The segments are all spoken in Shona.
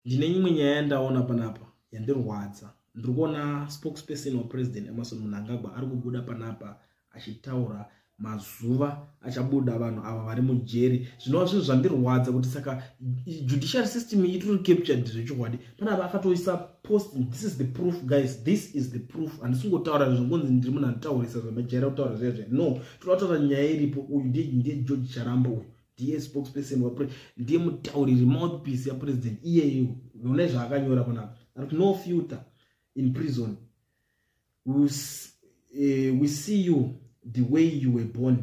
ndine imwe nyaya yandaona panapa yandirwadza. Ndiri kuona spokesperson wa president Emmerson Mnangagwa ari kubuda panapa achitaura mazuva achabuda vanhu ava vari mujeri. Zvinova zvinhu zvandirwadza kuti saka judicial system iri captured zvechokwadi. Panapa akatoisa post, this is the proof guys, this is the proof. Handisingotaura zvingonzi ndiri munhu anotaurisa zvamajera kutaura zvezve. No, tinotaura nyaya iripo. Uyu ndiye George Charambo, uyu ndiye spokesperson wa president, ndiye mutauriri mouthpiece ya president iyeyo. Nona zvaakanyora panapa. Ari no filter in prison. We see you the way you were born.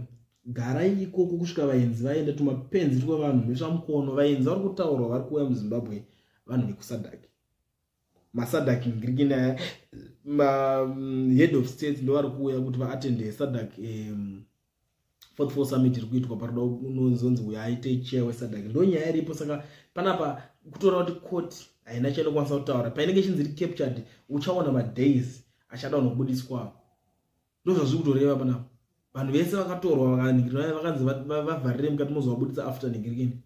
Garai ikoko kusvika vaenzi vaenda tumapenzi twa vanhu nezvamukono. Vaenzi vari kutaura vari kuuya muZimbabwe vanhu vekusadaki. Masadaki ngirikina head of state ndo vari kuuya kuti vaattende SADC 44 summit iri kuitwa paroda unonzonzi uyo aite chair weSADC. Ndo nyaya iripo. Saka panapa kutora kuti court haina chainokwanisa kutaura. Painenge chinzi iri captured uchaona madays achada kunobudiswa. Ndo zvazviri kutoreva panapa. Vanhu vese vakatorwa vakaningirwa vakanzi vavharire mukati mozovabudisa after ningirikini.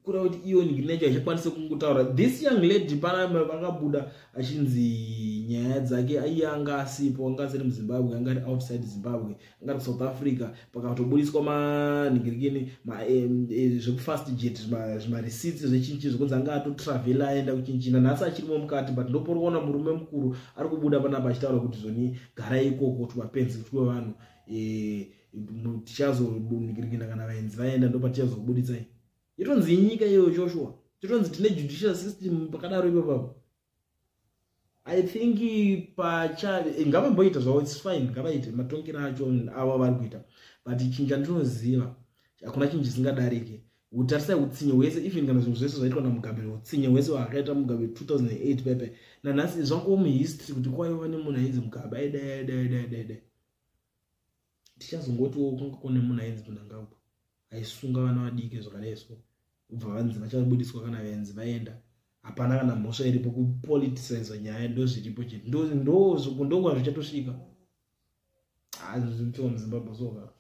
Kura kuti iyo ningirina chacho ichakwanisa kungotaura. This young lady panapa vakabuda achinzi nyaya dzake aiyanga asipo, anga asiri muZimbabwe, anga ari outside Zimbabwe, anga ari South Africa. Pakatobudiswa maningirikini zvekufast jet zvimareceipts zvechinchi zvokunzi anga atotravel aenda kuchinchina. Nhasi achirimo mukati, but ndopori kuona murume mukuru ari kubuda panapa achitaura kuti zvoni garai ikoko tumapenzi twe vanhu tichazoningirikina kana vaenzi vaenda ndopatichazobudisai. Itonzi nyika iyo Joshua. Itonzi tine judicial system pakadaro ipapo. I think ngavamboita zvavo, it's fine, ngavaite matongero acho ava vari kuita. But chinja ndinoziva hakuna chinhu chisingadariki. Utarisa utsinye hwese, even kana zvinhu zvese zvaitwa naMugabe, utsinye hwese hwakaita Mugabe 2008 pepe. Nanhasi zvangowo muhistory kuti kwaiva nemunhu ainzi Mugabe aida. Tichazongotiwo kwanga kune munhu ainzi Mnangagwa aisunga vana vadiki zvakadai so. Ubva vanzi vachabudiswa kana vaenzi vaenda. Hapana kana mhosva iripo kupoliticize nyaya. Ndo zviripo chete. Ndo kwazvichatosvika. Zvinotiwa muZimbabwe soka.